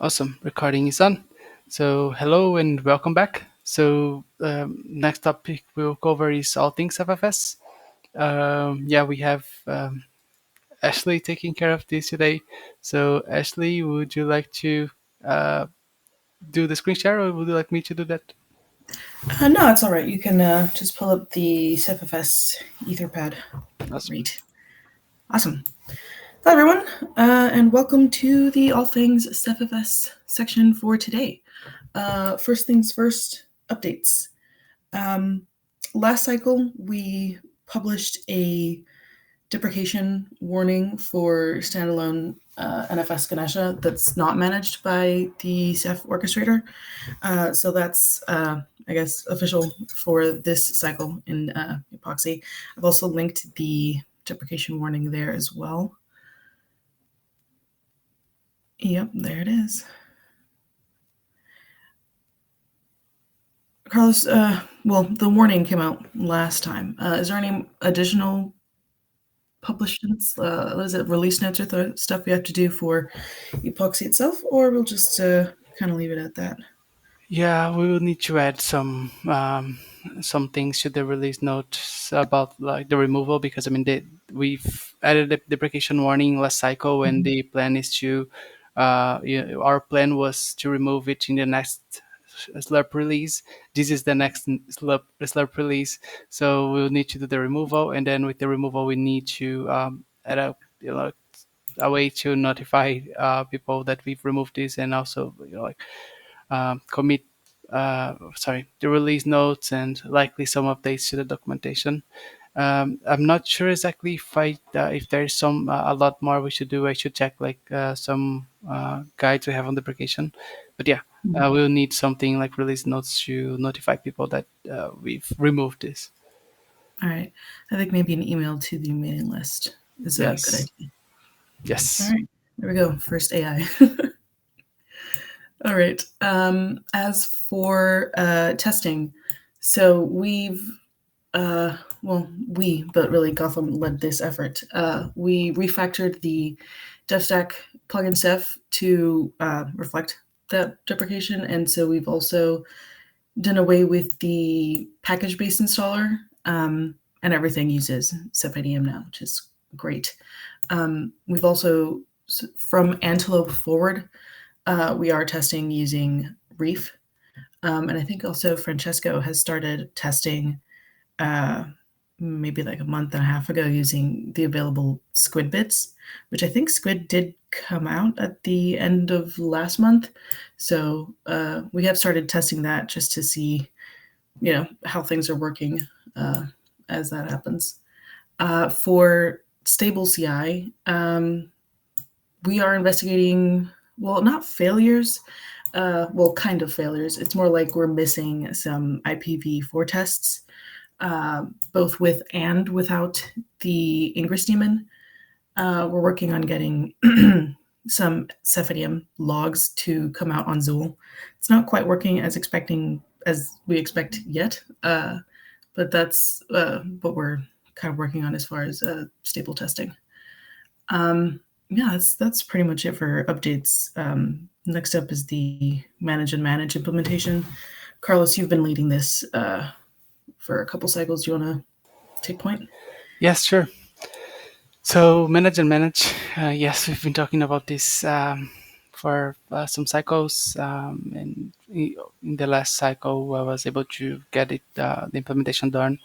Awesome. Recording is on. So, hello and welcome back. So, next topic we'll cover is all things CephFS. Yeah, we have Ashley taking care of this today. So, Ashley, would you like to uh, do the screen share or would you like me to do that? No, it's all right. You can just pull up the CephFS Etherpad. Awesome. Great. Awesome. Hello, everyone, and welcome to the All Things CephFS section for today. First things first, updates. Um, Last cycle, we published a deprecation warning for standalone NFS Ganesha that's not managed by the Ceph orchestrator. So that's, I guess, official for this cycle in Epoxy. I've also linked the deprecation warning there as well. Yep, there it is. Carlos, well, the warning came out last time. Is there any additional publications? What is it, release notes or stuff we have to do for Epoxy itself, or we'll just kind of leave it at that? Yeah, we will need to add some things to the release notes about like the removal because we've added the deprecation warning last cycle and Mhm. the plan is to our plan was to remove it in the next slurp release. This is the next slurp release, so we'll need to do the removal and then with the removal we need to add a way to notify people that we've removed this and also commit the release notes and likely some updates to the documentation. I'm not sure exactly if there's a lot more we should do. I should check some guides we have on deprecation, but yeah, we'll need something like release notes to notify people that we've removed this. All right. I think maybe an email to the mailing list is a good Yes, idea. All yes, right. There we go. First AI. All right. As for testing, so but really Gotham led this effort. We refactored the DevStack plugin Ceph to reflect that deprecation, and so we've also done away with the package-based installer, and everything uses CephIDM now, which is great. We've also, from Antelope forward, we are testing using Reef. And I think also Francesco has started testing uh, maybe like a month and a half ago using the available Squid bits, which I think Squid did come out at the end of last month. So we have started testing that just to see, how things are working uh, as that happens. For stable CI, we are investigating, well, not failures, kind of failures. It's more like we're missing some IPv4 tests, both with and without the Ingress daemon. We're working on getting some CephIDM logs to come out on Zool. It's not quite working as we expect yet, but that's what we're kind of working on as far as stable testing. Yeah, that's pretty much it for updates. Next up is the manage and manage implementation. Carlos, you've been leading this for a couple cycles. Do you want to take point? yes, sure. So manage and manage. Yes, we've been talking about this for some cycles, and in the last cycle, I was able to get the implementation done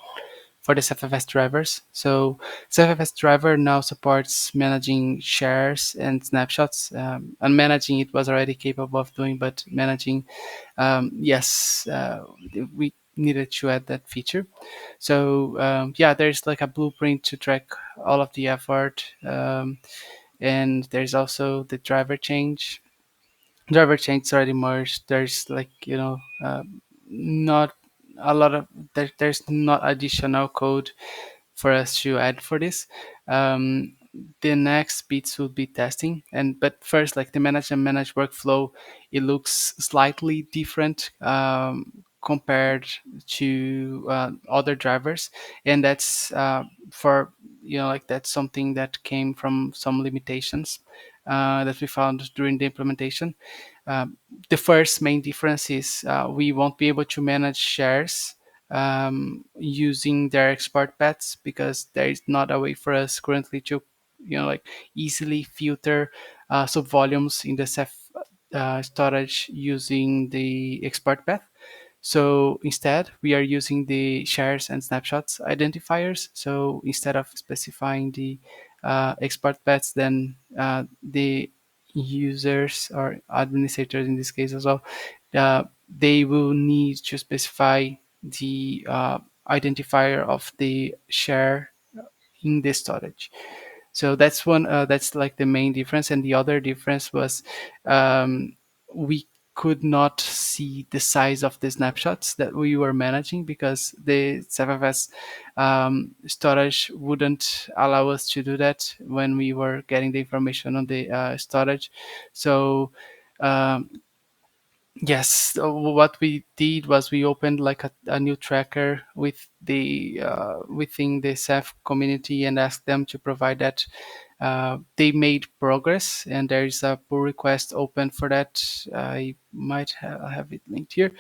for the CephFS drivers. So CephFS driver now supports managing shares and snapshots. And managing it was already capable of doing, but managing, yes, we needed to add that feature. So yeah, there's like a blueprint to track all of the effort, and there's also the driver change. Driver change is already merged. There's not a lot of there's not additional code for us to add for this. Um, the next bits will be testing, and but first, like the manage and manage workflow, it looks slightly different compared to other drivers, and that's for like that's something that came from some limitations. that we found during the implementation. Um, the first main difference is we won't be able to manage shares using their export paths because there is not a way for us currently to, like easily filter subvolumes in the Ceph storage using the export path. So instead, we are using the shares and snapshots identifiers. So instead of specifying the export paths, then the users or administrators in this case as well, they will need to specify the identifier of the share in the storage. So that's one. That's like the main difference, and the other difference was um, we could not see the size of the snapshots that we were managing because the CephFS storage wouldn't allow us to do that when we were getting the information on the storage. So um, yes, so what we did was we opened like a new tracker with the within the Ceph community and asked them to provide that. They made progress, and there is a pull request open for that. I might have it linked here.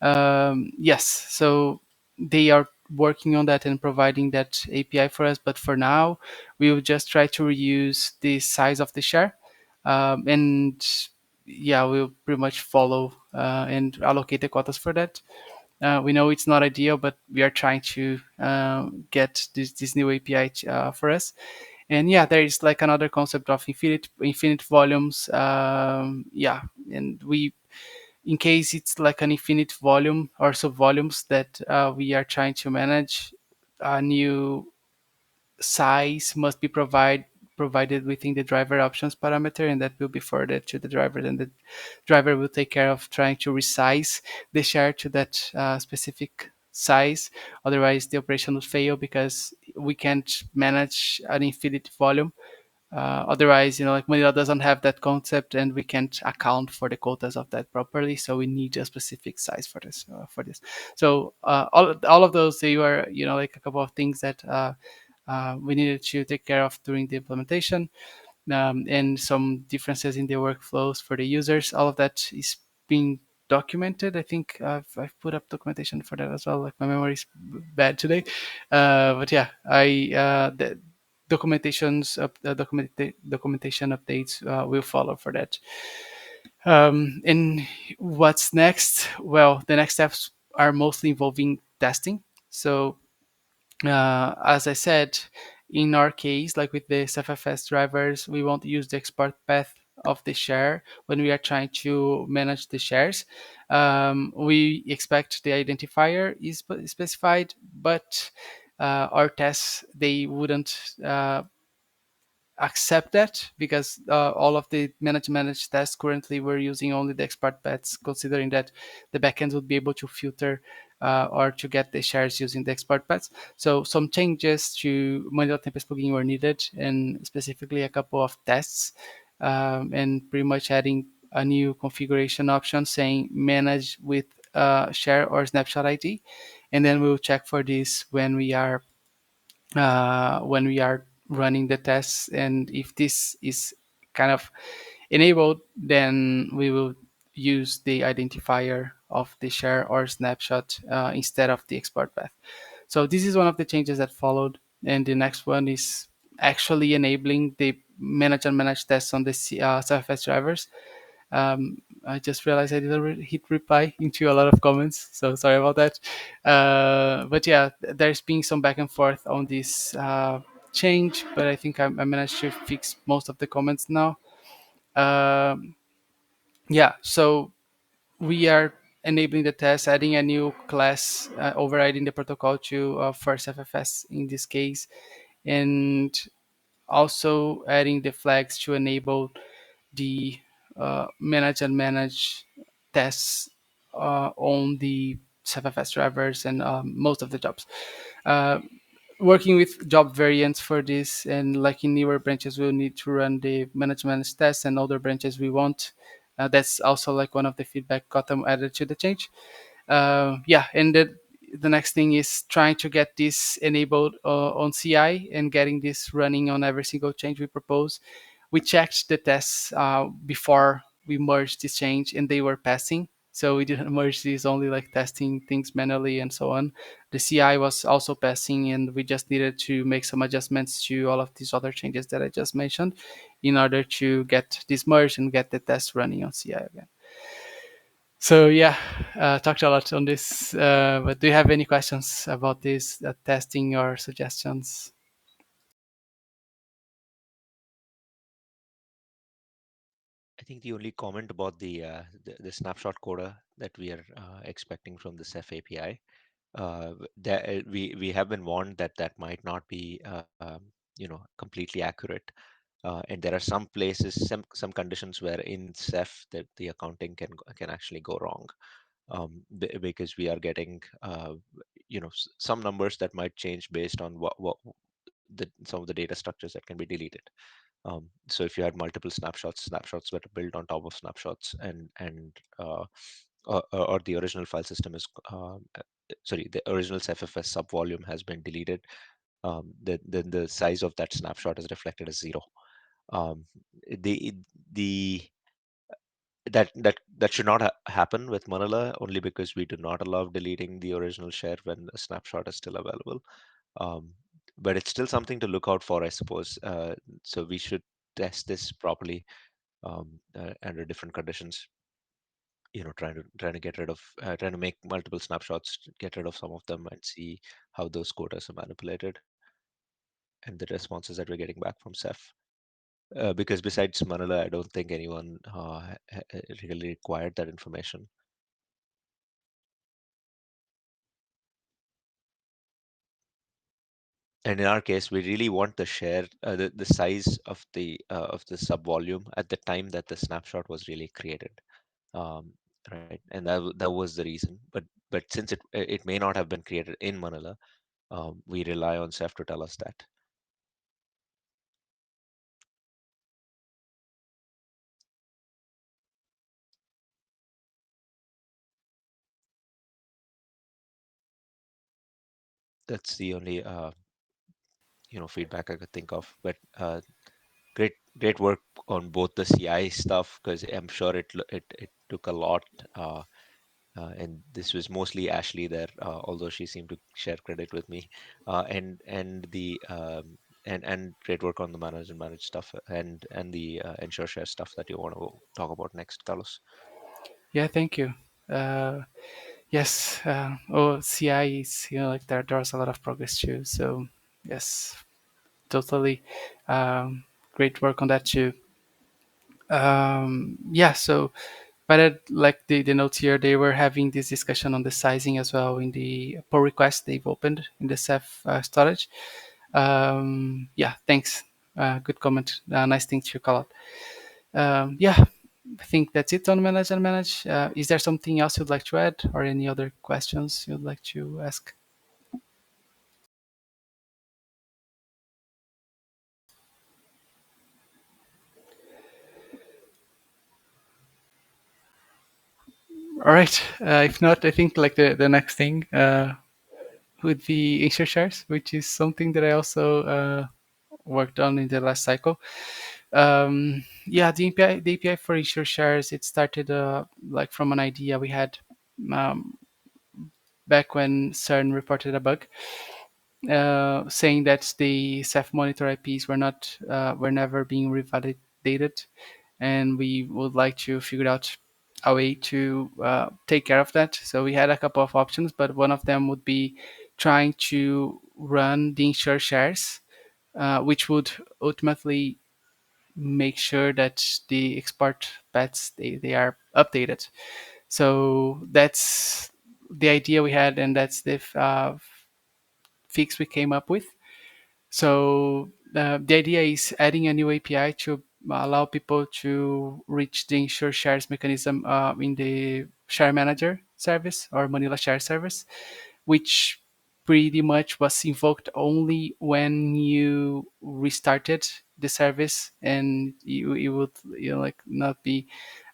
Yes, so they are working on that and providing that API for us. But for now, we will just try to reuse the size of the share, and yeah, we'll pretty much follow and allocate the quotas for that. We know it's not ideal, but we are trying to get this new API for us. And yeah, there is like another concept of infinite volumes. Yeah, and we, in case it's like an infinite volume or subvolumes that we are trying to manage, a new size must be provided within the driver options parameter, and that will be forwarded to the driver. Then the driver will take care of trying to resize the share to that specific size. Otherwise, the operation would fail because we can't manage an infinite volume. Otherwise, like Manila doesn't have that concept, and we can't account for the quotas of that properly. So we need a specific size for this. So all of those, they were like a couple of things that we needed to take care of during the implementation, and some differences in the workflows for the users. All of that is being documented. I think I've put up documentation for that as well. Like my memory is bad today, but yeah, the documentation updates will follow for that. And what's next? Well, the next steps are mostly involving testing. So as I said, in our case, like with the CephFS drivers, we won't use the export path of the share when we are trying to manage the shares. We expect the identifier is specified, but our tests, they wouldn't accept that because all of the managed tests currently we're using only the expert paths, considering that the backends would be able to filter or to get the shares using the expert paths. So some changes to Manila Tempest plugin were needed, and specifically a couple of tests, and pretty much adding a new configuration option saying manage with share or snapshot ID, and then we'll check for this when we are running the tests. And if this is kind of enabled, then we will use the identifier of the share or snapshot instead of the export path. So this is one of the changes that followed. And the next one is actually enabling the manage tests on the CephFS drivers. I just realized I didn't hit reply into a lot of comments, so sorry about that. But yeah, there's been some back and forth on this change, but I think I managed to fix most of the comments now. Um, yeah, so we are enabling the test, adding a new class, overriding the protocol to first FFS in this case, and also adding the flags to enable the manage tests on the CephFS drivers and most of the jobs. Uh, Working with job variants for this, and like in newer branches, we'll need to run the manage tests, and other branches we won't. That's also like one of the feedback Gotham added to the change. Yeah, and the next thing is trying to get this enabled on CI and getting this running on every single change we propose. we checked the tests before we merged this change, and they were passing. So we didn't merge these, only like testing things manually and so on. The CI was also passing, and we just needed to make some adjustments to all of these other changes that I just mentioned in order to get this merged and get the test running on CI again. So yeah, talked a lot on this. But do you have any questions about this testing or suggestions? I think the only comment about the snapshot coder that we are expecting from the Ceph API, that we have been warned that that might not be completely accurate, and there are some places, some conditions where in Ceph that the accounting can actually go wrong, because we are getting some numbers that might change based on some of the data structures that can be deleted. So if you had multiple snapshots that are built on top of snapshots, or the original file system is sorry, the original CephFS subvolume has been deleted, then the size of that snapshot is reflected as zero. Um, the the that should not happen with Manila, only because we do not allow deleting the original share when a snapshot is still available. Um, but it's still something to look out for, I suppose. So we should test this properly, under different conditions. Trying to get rid of trying to make multiple snapshots, get rid of some of them, and see how those quotas are manipulated and the responses that we're getting back from Ceph. Because besides Manila, I don't think anyone really required that information. And in our case, we really want the share, the size of the sub volume at the time that the snapshot was really created, um, right? And that was the reason. But since it may not have been created in Manila, we rely on Ceph to tell us that. That's the only feedback I could think of. But great work on both the CI stuff, because I'm sure it took a lot. And this was mostly Ashley there, although she seemed to share credit with me, and the and great work on the manage stuff, and the ensure share stuff that you want to talk about next, Carlos. Yeah, thank you. Uh, yes. CI is, like there's a lot of progress too. So yes, totally. Great work on that too. Yeah. So, but like the notes here, they were having this discussion on the sizing as well in the pull request they've opened in the Ceph storage. Yeah. Thanks. Good comment. Nice thing to call out. Yeah, I think that's it on manage and manage. Is there something else you'd like to add, or any other questions you'd like to ask? All right. If not, I think like the next thing would be insure shares, which is something that I also worked on in the last cycle. Yeah, the API for insure shares, it started like from an idea we had um, back when CERN reported a bug, saying that the Ceph monitor IPs were never being revalidated, and we would like to figure out a way to take care of that. So we had a couple of options, but one of them would be trying to run the insure shares, which would ultimately make sure that the export paths they are updated. So that's the idea we had, and that's the fix we came up with. So the idea is adding a new API to allow people to reach the ensure shares mechanism in the share manager service or Manila share service, which pretty much was invoked only when you restarted the service, and you would like not be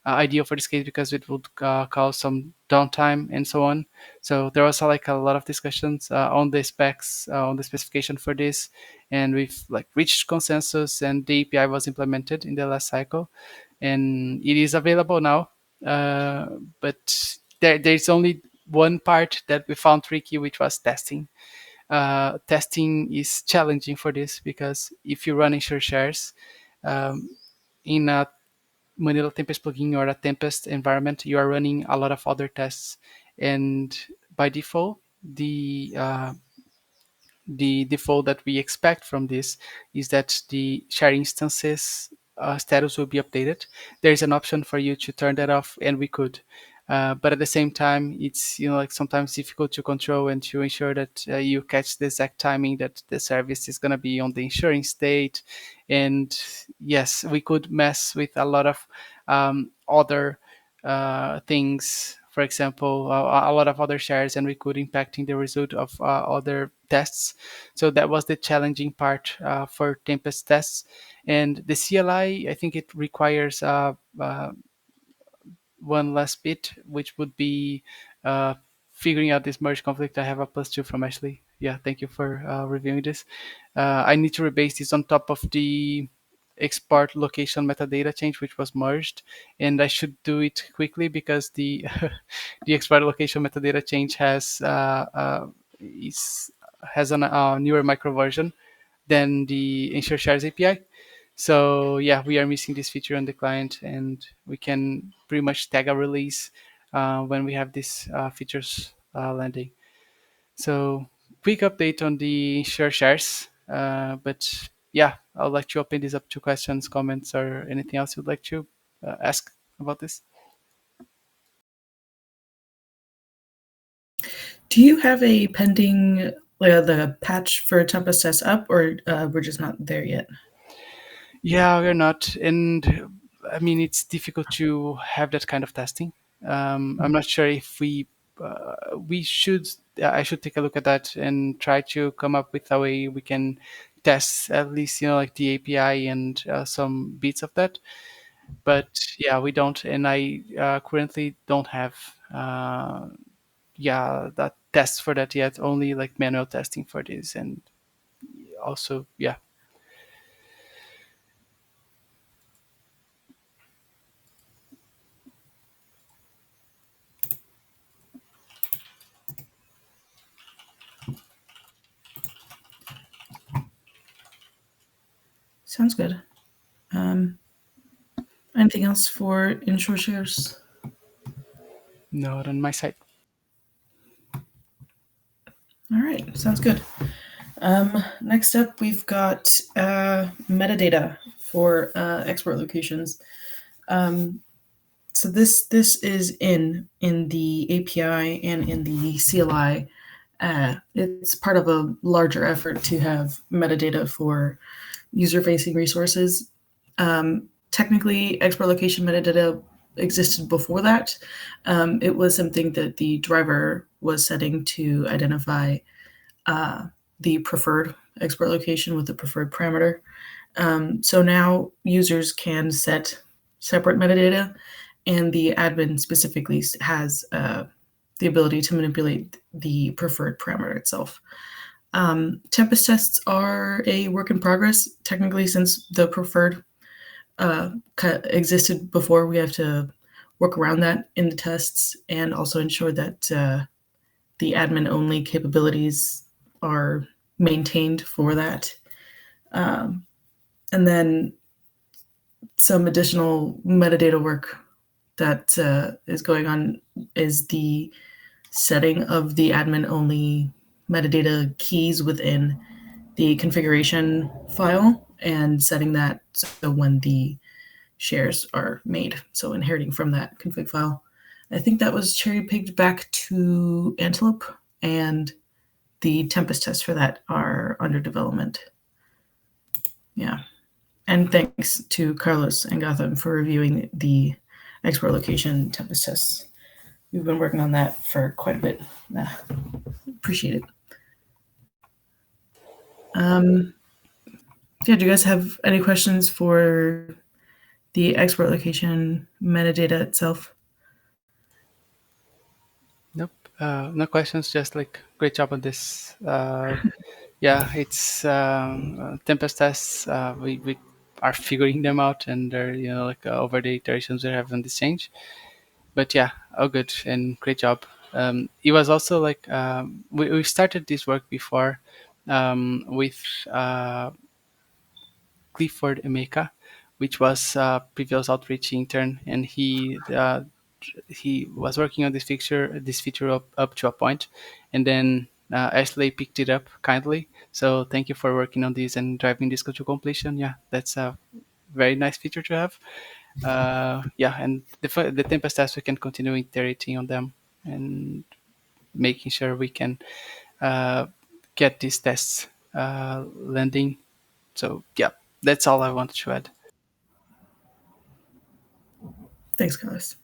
ideal for this case because it would cause some downtime and so on. So there was like a lot of discussions on the specs, on the specification for this, and we've like reached consensus, and the API was implemented in the last cycle, and it is available now. Uh, but there's only one part that we found tricky, which was testing. Testing is challenging for this because if you run insure shares um, in a Manila Tempest plugin or a Tempest environment, you are running a lot of other tests, and by default, the default that we expect from this is that the share instances status will be updated. There is an option for you to turn that off, and we could. But at the same time, it's like sometimes difficult to control and to ensure that you catch the exact timing that the service is going to be on the insuring state. And yes, we could mess with a lot of other things. For example, a lot of other shares, and we could impacting the result of other tests. So that was the challenging part for Tempest tests. And the CLI, I think it requires one last bit, which would be uh, figuring out this merge conflict. I have a +2 from Ashley. Yeah, thank you for reviewing this. I need to rebase this on top of the export location metadata change, which was merged, and I should do it quickly because the the export location metadata change has a newer micro version than the Ensure Shares API. So yeah, we are missing this feature on the client, and we can pretty much tag a release when we have these features landing. So quick update on the Ensure Shares, but yeah, I'd like to open this up to questions, comments, or anything else you'd like to ask about this. Do you have a pending the patch for Tempest test up, or we're just not there yet? Yeah, we're not, and I mean it's difficult to have that kind of testing. I'm not sure if we should. I should take a look at that and try to come up with a way we can test at least like the API and some bits of that. But yeah, we don't, and I currently don't have that tests for that yet. Only like manual testing for this, and also yeah. Sounds good. Anything else for Insure Shares? Not on my side. All right, sounds good. Next up, we've got metadata for export locations. So this is in the API and in the CLI. It's part of a larger effort to have metadata for user-facing resources. Technically, export location metadata existed before that. It was something that the driver was setting to identify the preferred export location with the preferred parameter. So now users can set separate metadata, and the admin specifically has the ability to manipulate the preferred parameter itself. Tempest tests are a work in progress. Technically, since the preferred existed before, we have to work around that in the tests and also ensure that the admin-only capabilities are maintained for that. And then some additional metadata work that is going on is the setting of the admin-only metadata keys within the configuration file and setting that so when the shares are made, so inheriting from that config file. I think that was cherry-picked back to Antelope, and the Tempest tests for that are under development. Yeah. And thanks to Carlos and Gotham for reviewing the export location Tempest tests. We've been working on that for quite a bit. Appreciate it. Yeah, do you guys have any questions for the export location metadata itself. Nope. No questions. Just like great job on this. Yeah, it's Tempest tests. We are figuring them out, and they're like over the iterations we have on this change. But yeah, all good and great job. It was also like we started this work before with Clifford Emeka, which was a previous outreach intern, and he was working on this feature up to a point, and then Ashley picked it up kindly. So thank you for working on this and driving this to completion. Yeah, that's a very nice feature to have. Yeah, and the Tempest tests we can continue iterating on them and making sure we can uh, get these tests landing. So yeah, that's all I wanted to add. Thanks, guys.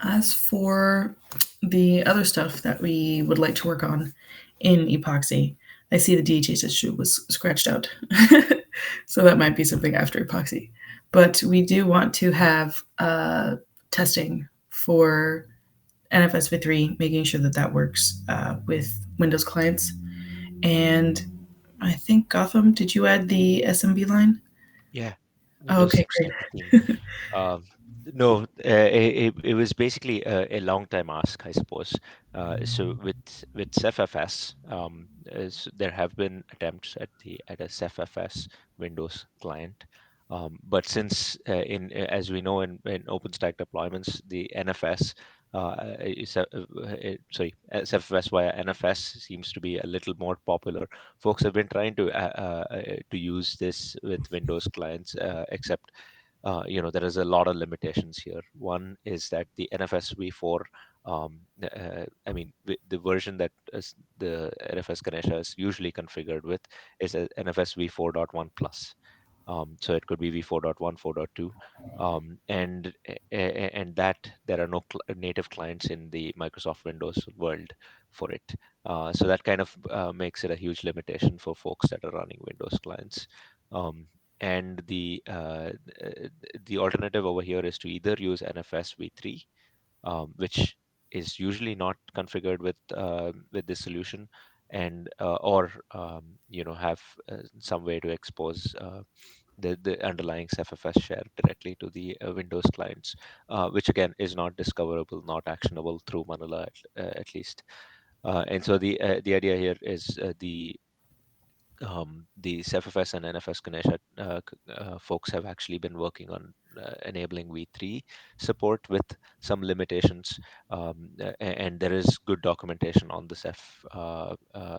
As for the other stuff that we would like to work on in Epoxy, I see the DHH issue was scratched out. So that might be something after Epoxy. But we do want to have testing for NFS v3, making sure that that works with Windows clients. And I think Gotham, did you add the SMB line? Yeah, Oh, Windows okay, 16. Um, no, it was basically a long time ask, I suppose. So with CephFS, there have been attempts at a CephFS Windows client, but since as we know in OpenStack deployments, the NFS CephFS via NFS seems to be a little more popular. Folks have been trying to use this with Windows clients, except there is a lot of limitations here. One is that the NFS v4, I mean, the version that the NFS Ganesha is usually configured with is a NFS v4.1 plus. So it could be v4.1, 4.2, and that there are no native clients in the Microsoft Windows world for it. So that kind of makes it a huge limitation for folks that are running Windows clients. Um, and the alternative over here is to either use NFS v3, which is usually not configured with this solution, and or have some way to expose the underlying CephFS share directly to the Windows clients, which again is not discoverable, not actionable through Manila at least. And so the idea here is the CephFS and NFS Ganesha folks have actually been working on enabling V3 support with some limitations, and there is good documentation on the Ceph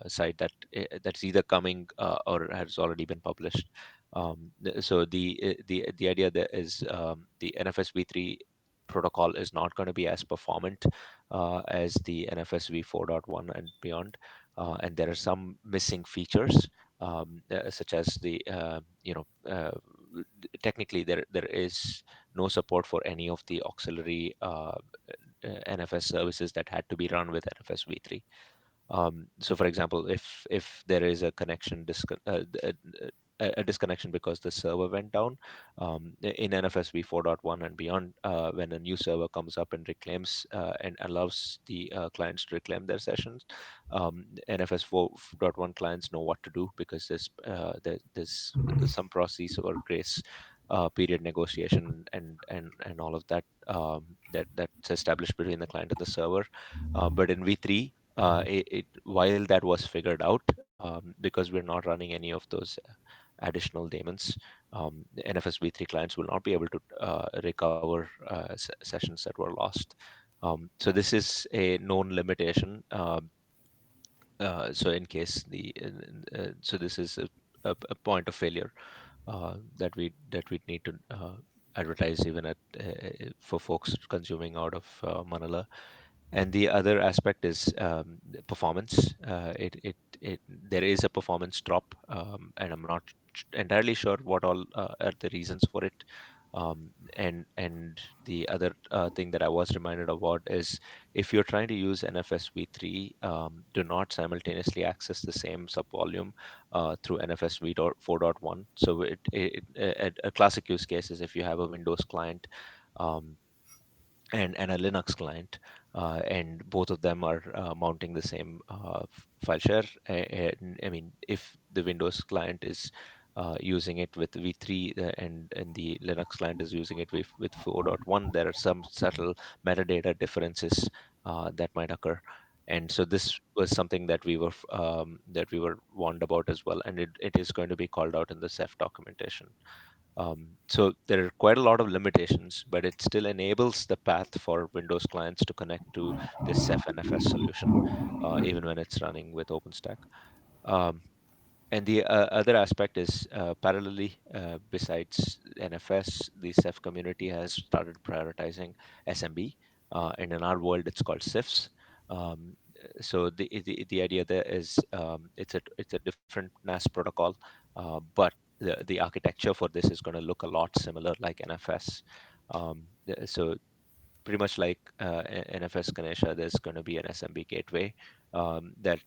site that's either coming or has already been published. So the idea there is the NFS V3 protocol is not going to be as performant as the NFS v4.1 and beyond, and there are some missing features, such as technically there is no support for any of the auxiliary NFS services that had to be run with NFS v3. So, for example, if there is a a disconnection because the server went down, in NFS v4.1 and beyond, when a new server comes up and reclaims and allows the clients to reclaim their sessions, NFS 4.1 clients know what to do because there's some process or grace period negotiation and all of that, that's established between the client and the server. But in v3, while that was figured out, because we're not running any of those additional daemons, the NFS v3 clients will not be able to recover sessions that were lost. So this is a known limitation. So in case so this is a point of failure that we need to advertise even for folks consuming out of Manila. And the other aspect is the performance. There is a performance drop, and I'm not entirely sure what all are the reasons for it. And the other thing that I was reminded about is if you're trying to use NFS v3, do not simultaneously access the same subvolume through NFS v4.1. So a classic use case is if you have a Windows client um, and a Linux client, and both of them are mounting the same file share. And, I mean, if the Windows client is using it with v3 and the Linux client is using it with 4.1, there are some subtle metadata differences that might occur. And so this was something that we were warned about as well, and it is going to be called out in the Ceph documentation. So there are quite a lot of limitations, but it still enables the path for Windows clients to connect to this CephNFS solution, even when it's running with OpenStack. Um, and the other aspect is parallelly, besides NFS, the Ceph community has started prioritizing SMB, and in our world, it's called CIFS. Um, so the idea there is it's a different NAS protocol, but the architecture for this is going to look a lot similar like NFS. So pretty much like NFS Ganesha, there's going to be an SMB gateway that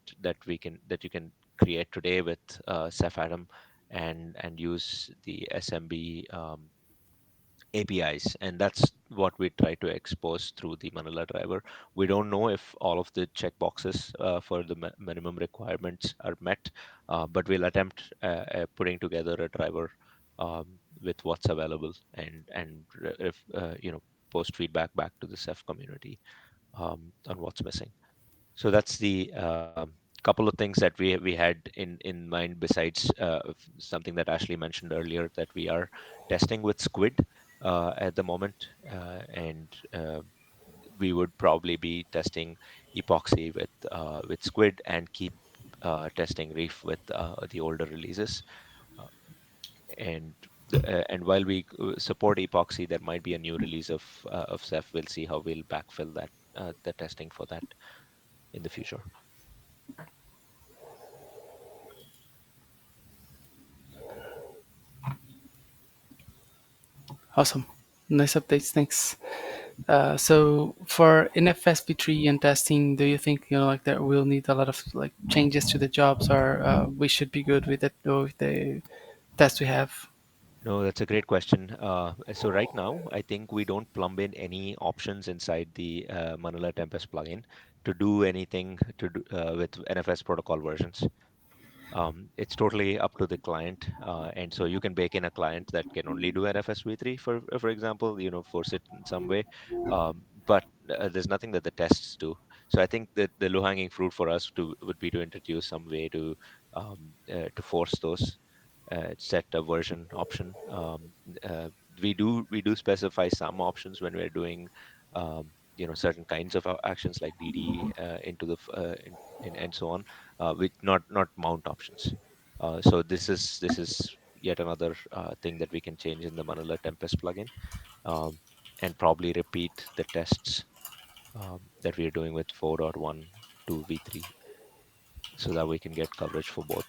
you can create today with CephAtom and use the SMB APIs, and that's what we try to expose through the Manila driver. We don't know if all of the checkboxes for the minimum requirements are met, but we'll attempt putting together a driver with what's available and if post feedback back to the Ceph community on what's missing. So that's the couple of things that we had in mind besides something that Ashley mentioned earlier, that we are testing with Squid at the moment, and we would probably be testing Epoxy with Squid and keep testing Reef with the older releases. Uh, and and while we support Epoxy, there might be a new release of Ceph. We'll see how we'll backfill that the testing for that in the future. Awesome. Nice updates. Thanks. So for NFSP3 and testing, do you think like that we'll need a lot of like changes to the jobs, or we should be good with it with the test we have? No, that's a great question. So right now, I think we don't plumb in any options inside the Manila Tempest plugin to do anything with NFS protocol versions. It's totally up to the client, and so you can bake in a client that can only do NFS v3, for example, force it in some way. But there's nothing that the tests do. So I think that the low-hanging fruit for us would be to introduce some way to force those, set a version option. Uh, we do specify some options when we're doing certain kinds of actions like DD into and so on, with not mount options. So this is yet another thing that we can change in the Manila Tempest plugin, um, and probably repeat the tests that we are doing with 4.1 to v3 so that we can get coverage for both.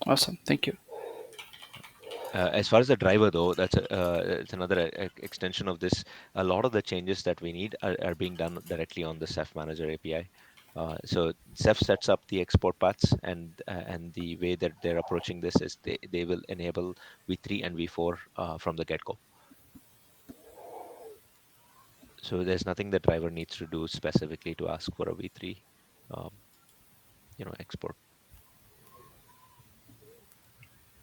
Awesome. Thank you. As far as the driver, though, it's another extension of this. A lot of the changes that we need are being done directly on the Ceph Manager API. So Ceph sets up the export paths, and the way that they're approaching this is they will enable v3 and v4 from the get-go. So there's nothing the driver needs to do specifically to ask for a v3, um, export.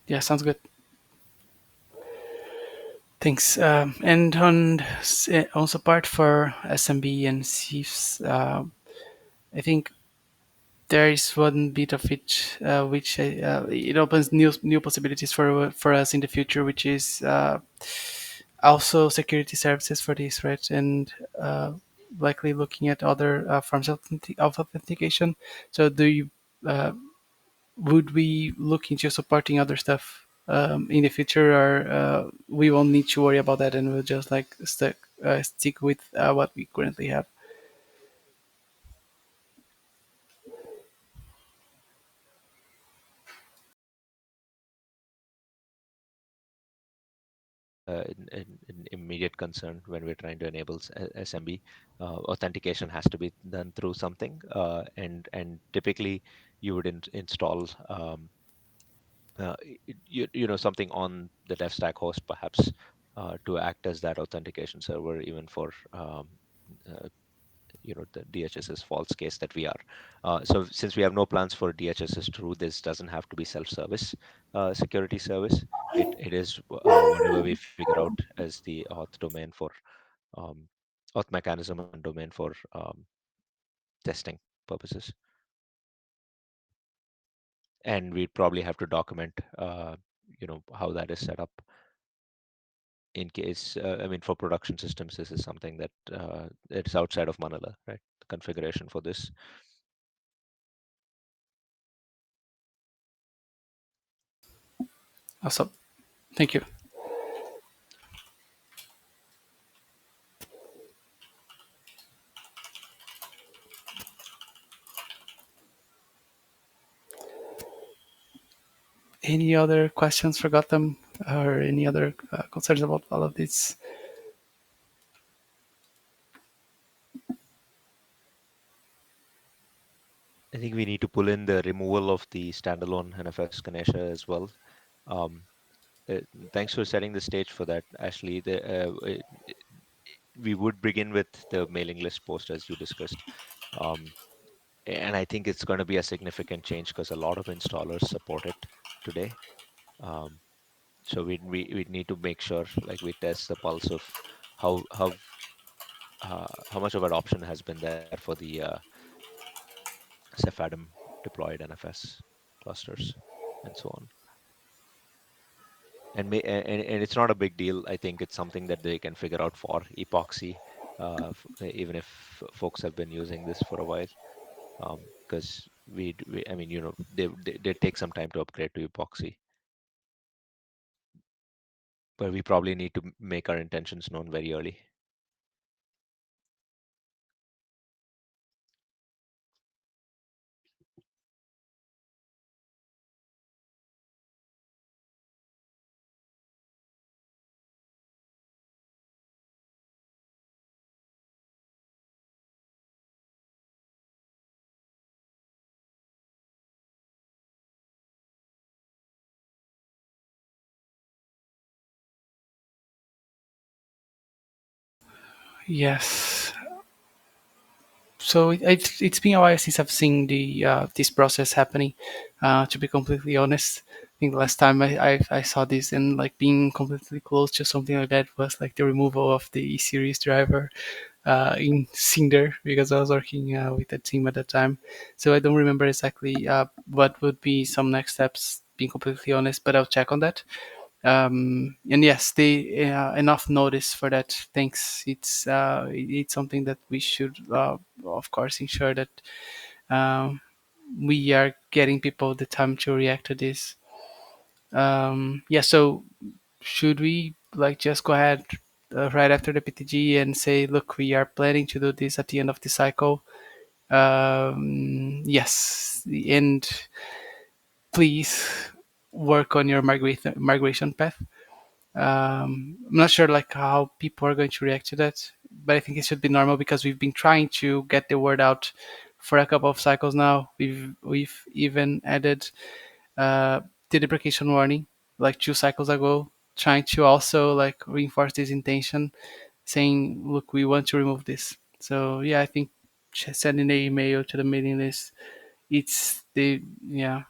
Yeah, sounds good. Thanks. And also part for SMB and CIFS, I think there is one bit of it which it opens new possibilities for us in the future, which is also security services for this, right? And likely looking at other forms of authentication. So, do you would we look into supporting other stuff in the future, or we won't need to worry about that, and we'll just like stick with what we currently have? an immediate concern when we're trying to enable SMB. Authentication has to be done through something, and typically you would install something on the dev stack host perhaps to act as that authentication server even for uh, the DHS's false case that we are. So since we have no plans for DHS's true, this doesn't have to be self-service security service. It is whatever we figure out as the auth domain for um, auth mechanism and domain for testing purposes. And we'd probably have to document, how that is set up in case, I mean, for production systems, this is something that it's outside of Manila, right? The configuration for this. Awesome. Thank you. Any other questions for Gotham or any other concerns about all of this? I think we need to pull in the removal of the standalone NFS Ganesha as well. Um, uh, Thanks for setting the stage for that, Ashley. We would begin with the mailing list post as you discussed. Um, and I think it's going to be a significant change because a lot of installers support it today. Um, so we need to make sure like we test the pulse of how how how much of adoption has been there for the CephAdam deployed NFS clusters and so on. And it's not a big deal. I think it's something that they can figure out for Epoxy, even if folks have been using this for a while. Because I mean, they take some time to upgrade to Epoxy, but we probably need to make our intentions known very early. Yes. So it's been a while since I've seen the this process happening. To be completely honest, I think the last time I saw this and like being completely close to something like that was like the removal of the E series driver in Cinder because I was working with that team at that time. So I don't remember exactly what would be some next steps. Being completely honest, but I'll check on that. And yes, they enough notice for that. Thanks. It's something that we should, of course, ensure that um, we are getting people the time to react to this. Yeah. So should we like just go ahead right after the PTG and say, look, we are planning to do this at the end of the cycle? Yes. And please work on your migration path. I'm not sure like how people are going to react to that, but I think it should be normal because we've been trying to get the word out for a couple of cycles now. We've even added uh, the deprecation warning like 2 cycles ago, trying to also like reinforce this intention, saying, "Look, we want to remove this." So yeah, I think sending an email to the mailing list, it's the yeah.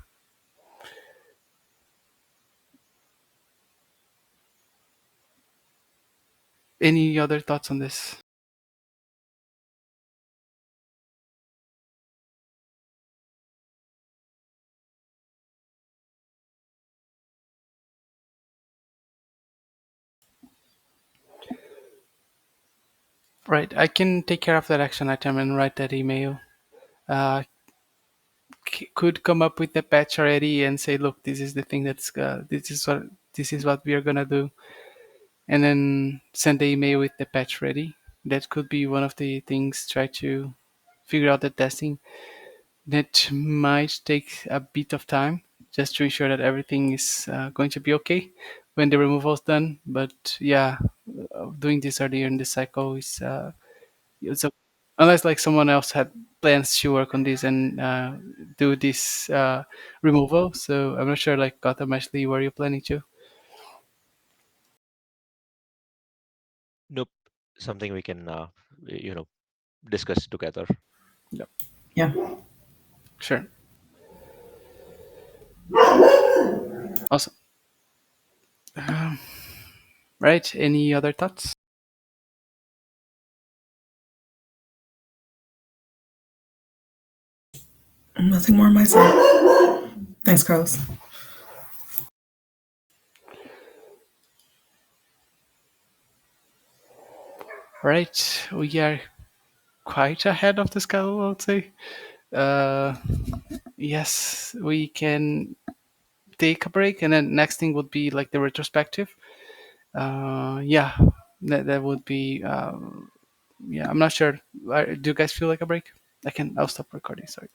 Any other thoughts on this? Right, I can take care of that action item and write that email. Uh, could come up with the patch already and say, look, this is the thing this is what we are gonna do, and then send the email with the patch ready. That could be one of the things. Try to figure out the testing. That might take a bit of time just to ensure that everything is going to be okay. when the removal is done. But yeah, doing this earlier in the cycle is it's a, unless like someone else had plans to work on this and do this removal. So I'm not sure like Gotham actually were you planning to? Nope. Something we can you know discuss together. Yep, Yeah. sure, awesome. Right. Any other thoughts? Nothing more on my side. Thanks, Carlos. Right. We are quite ahead of the schedule, I would say. Uh, yes, we can take a break, and then next thing would be like the retrospective. Yeah, that would be. Yeah, I'm not sure. Do you guys feel like a break? I'll stop recording. Sorry.